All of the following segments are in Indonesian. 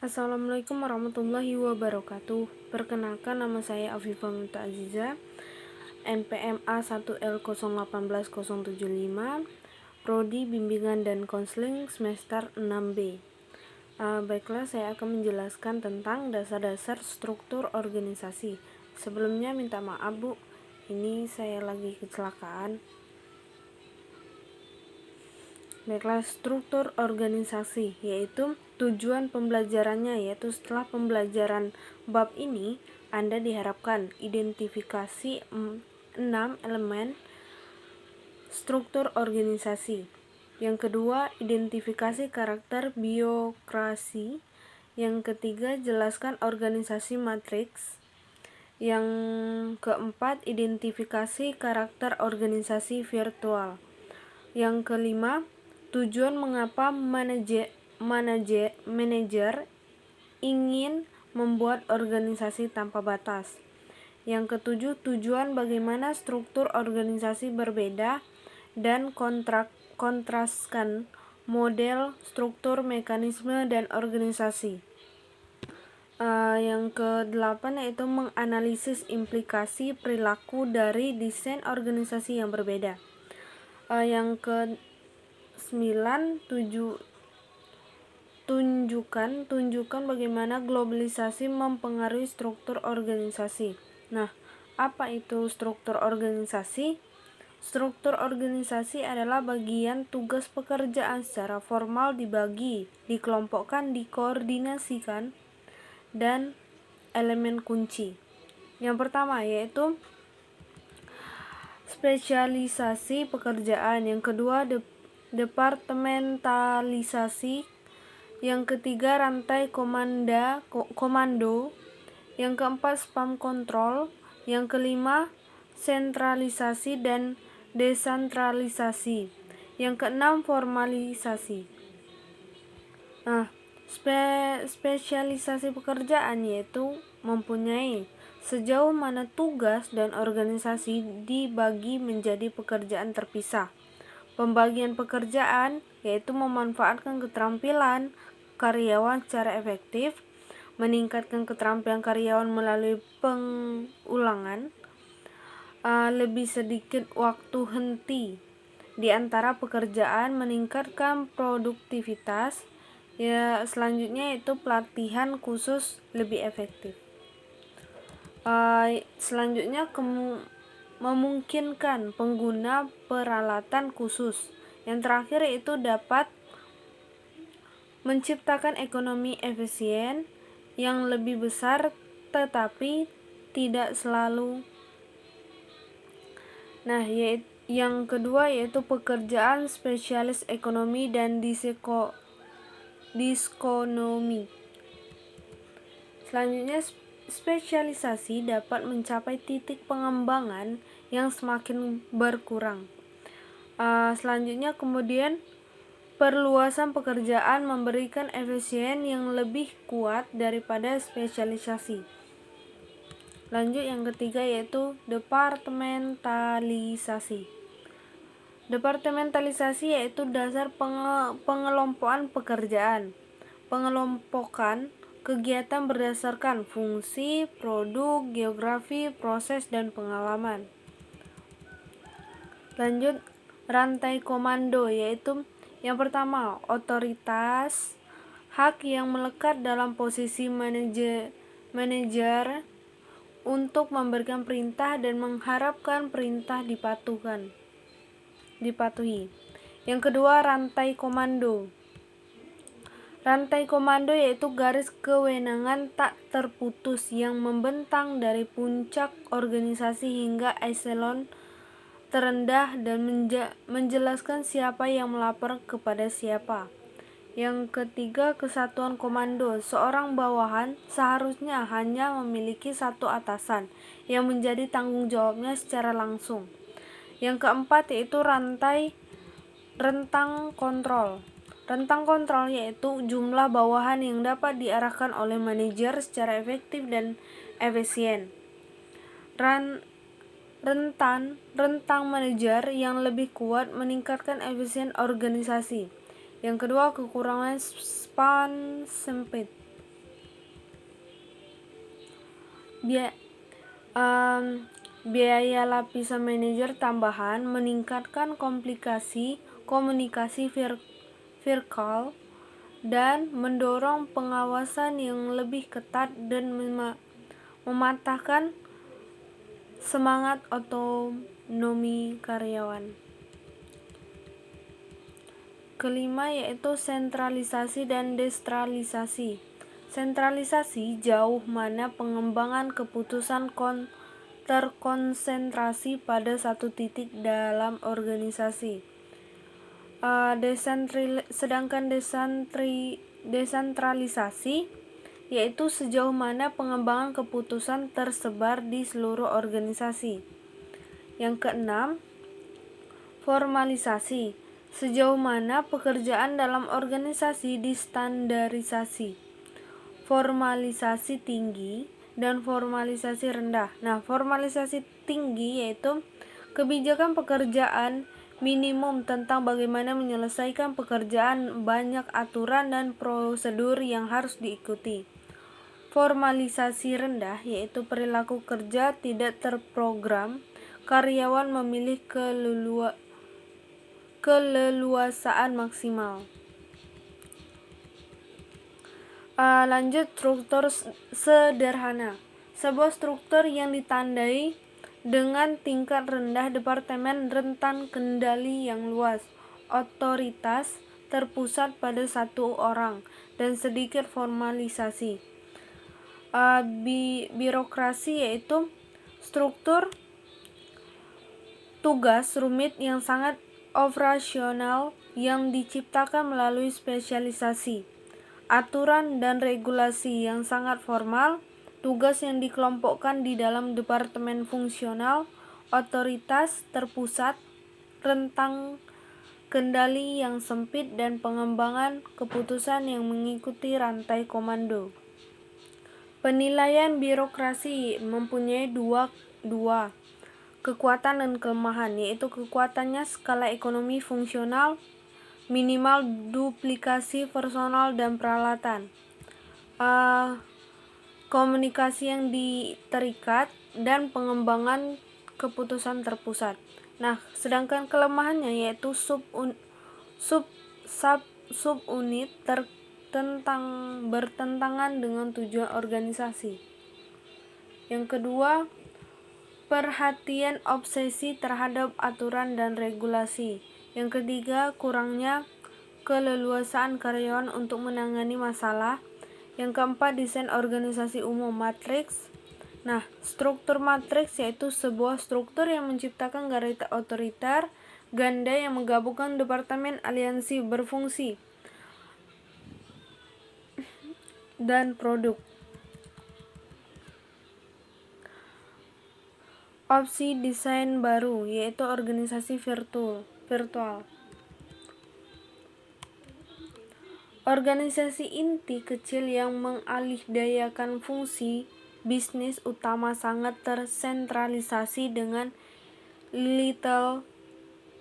Assalamualaikum warahmatullahi wabarakatuh. Perkenalkan, nama saya Afifah Mimta Aziza, NPM A1L081075, Prodi Bimbingan dan Konseling semester 6B. Baiklah, saya akan menjelaskan tentang dasar-dasar struktur organisasi. Sebelumnya minta maaf Bu, ini saya lagi kecelakaan. Baiklah, struktur organisasi yaitu tujuan pembelajarannya, yaitu setelah pembelajaran bab ini Anda diharapkan identifikasi 6 elemen struktur organisasi. Yang kedua, identifikasi karakter biokrasi. Yang ketiga, jelaskan organisasi matriks. Yang keempat, identifikasi karakter organisasi virtual. Yang kelima, tujuan mengapa manajer ingin membuat organisasi tanpa batas. Yang ketujuh, tujuan bagaimana struktur organisasi berbeda dan kontraskan model, struktur, mekanisme, dan organisasi. Yang kedelapan yaitu menganalisis implikasi perilaku dari desain organisasi yang berbeda. Yang ke-9, tunjukkan bagaimana globalisasi mempengaruhi struktur organisasi. Nah, apa itu struktur organisasi? Struktur organisasi adalah bagian tugas pekerjaan secara formal dibagi, dikelompokkan, dikoordinasikan, dan elemen kunci. Yang pertama yaitu spesialisasi pekerjaan, yang kedua departementalisasi, yang ketiga rantai komando, yang keempat spam control, yang kelima sentralisasi dan desentralisasi, yang keenam formalisasi. Spesialisasi pekerjaan yaitu mempunyai sejauh mana tugas dan organisasi dibagi menjadi pekerjaan terpisah. Pembagian pekerjaan yaitu memanfaatkan keterampilan karyawan secara efektif, meningkatkan keterampilan karyawan melalui pengulangan, lebih sedikit waktu henti di antara pekerjaan, meningkatkan produktivitas. Selanjutnya itu pelatihan khusus lebih efektif. Selanjutnya memungkinkan pengguna peralatan khusus. Yang terakhir itu dapat menciptakan ekonomi efisien yang lebih besar tetapi tidak selalu. Yang kedua yaitu pekerjaan spesialis ekonomi dan diskonomi. Selanjutnya, spesialisasi dapat mencapai titik pengembangan yang semakin berkurang. Selanjutnya kemudian perluasan pekerjaan memberikan efisien yang lebih kuat daripada spesialisasi. Lanjut yang ketiga yaitu departementalisasi. Departementalisasi yaitu dasar pengelompokan pekerjaan. Pengelompokan kegiatan berdasarkan fungsi, produk, geografi, proses, dan pengalaman. Lanjut rantai komando yaitu yang pertama otoritas, hak yang melekat dalam posisi manajer untuk memberikan perintah dan mengharapkan perintah dipatuhi. Yang kedua rantai komando. Rantai komando yaitu garis kewenangan tak terputus yang membentang dari puncak organisasi hingga eselon terendah dan menjelaskan siapa yang melapor kepada siapa. Yang ketiga kesatuan komando. Seorang bawahan seharusnya hanya memiliki satu atasan yang menjadi tanggung jawabnya secara langsung. Yang keempat yaitu rentang kontrol. Rentang kontrol yaitu jumlah bawahan yang dapat diarahkan oleh manajer secara efektif dan efisien. Rentang manajer yang lebih kuat meningkatkan efisien organisasi. Yang kedua, kekurangan span sempit. biaya lapisan manajer tambahan, meningkatkan komplikasi komunikasi virtual, dan mendorong pengawasan yang lebih ketat dan mematahkan semangat otonomi karyawan. Kelima yaitu sentralisasi dan desentralisasi. Sentralisasi jauh mana pengembangan keputusan terkonsentrasi pada satu titik dalam organisasi. Sedangkan desentralisasi yaitu sejauh mana pengembangan keputusan tersebar di seluruh organisasi. Yang keenam, formalisasi. Sejauh mana pekerjaan dalam organisasi distandarisasi. Formalisasi tinggi dan formalisasi rendah. Nah, formalisasi tinggi yaitu kebijakan pekerjaan minimum tentang bagaimana menyelesaikan pekerjaan, banyak aturan dan prosedur yang harus diikuti. Formalisasi rendah yaitu perilaku kerja tidak terprogram, karyawan memilih keleluasaan maksimal. Lanjut, struktur sederhana. Sebuah struktur yang ditandai dengan tingkat rendah departemen, rentan kendali yang luas, otoritas terpusat pada satu orang, dan sedikit formalisasi. Birokrasi yaitu struktur tugas rumit yang sangat operasional yang diciptakan melalui spesialisasi. Aturan dan regulasi yang sangat formal, tugas yang dikelompokkan di dalam departemen fungsional, otoritas terpusat, rentang kendali yang sempit, dan pengembangan keputusan yang mengikuti rantai komando. Penilaian birokrasi mempunyai dua kekuatan dan kelemahan, yaitu kekuatannya skala ekonomi fungsional, minimal duplikasi personal dan peralatan, komunikasi yang terikat, dan pengembangan keputusan terpusat. Nah, sedangkan kelemahannya yaitu subunit bertentangan dengan tujuan organisasi. Yang kedua, perhatian obsesi terhadap aturan dan regulasi. Yang ketiga, kurangnya keleluasaan karyawan untuk menangani masalah. Yang keempat, desain organisasi umum matriks. Nah, struktur matriks yaitu sebuah struktur yang menciptakan garis otoriter ganda yang menggabungkan departemen aliansi berfungsi dan produk. Opsi desain baru yaitu organisasi virtual. Organisasi inti kecil yang mengalihdayakan fungsi bisnis utama sangat tersentralisasi dengan little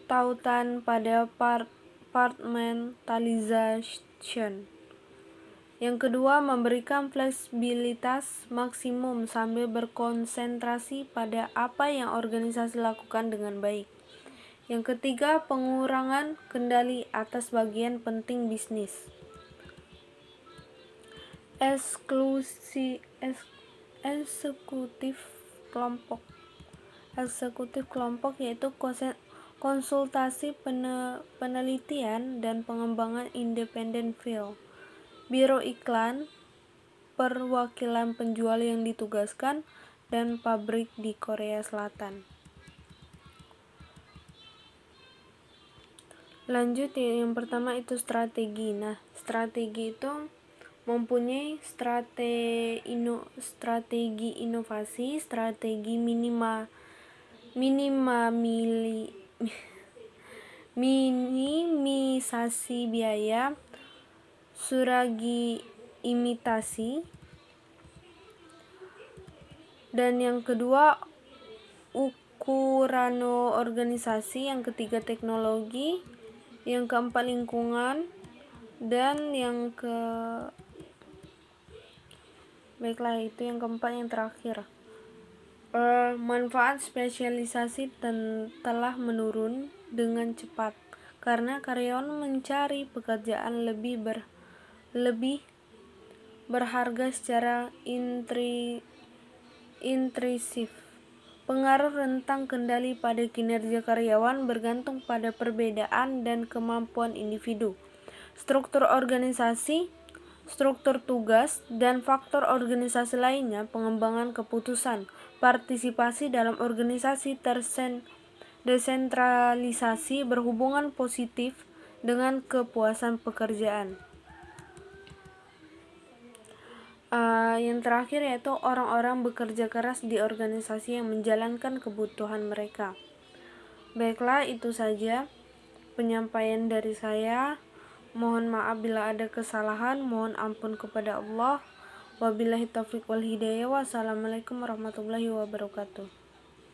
tautan pada compartmentalization. Yang kedua, memberikan fleksibilitas maksimum sambil berkonsentrasi pada apa yang organisasi lakukan dengan baik. Yang ketiga, pengurangan kendali atas bagian penting bisnis. Eksekutif kelompok yaitu konsultasi penelitian dan pengembangan independen field. Biro iklan, perwakilan penjual yang ditugaskan, dan pabrik di Korea Selatan. Lanjut, yang pertama itu strategi. Nah, strategi itu mempunyai strategi inovasi, strategi minimisasi biaya, strategi imitasi, dan yang kedua ukuran organisasi, yang ketiga teknologi, yang keempat lingkungan, dan yang keempat yang terakhir Manfaat spesialisasi telah menurun dengan cepat karena karyawan mencari pekerjaan lebih berharga secara intensif. Pengaruh rentang kendali pada kinerja karyawan bergantung pada perbedaan dan kemampuan individu, struktur organisasi, struktur tugas, dan faktor organisasi lainnya. Pengembangan keputusan, partisipasi dalam organisasi desentralisasi berhubungan positif dengan kepuasan pekerjaan. Yang terakhir yaitu orang-orang bekerja keras di organisasi yang menjalankan kebutuhan mereka. Baiklah, itu saja penyampaian dari saya. Mohon maaf bila ada kesalahan, mohon ampun kepada Allah. Wabillahi taufiq wal hidayah. Wassalamualaikum warahmatullahi wabarakatuh.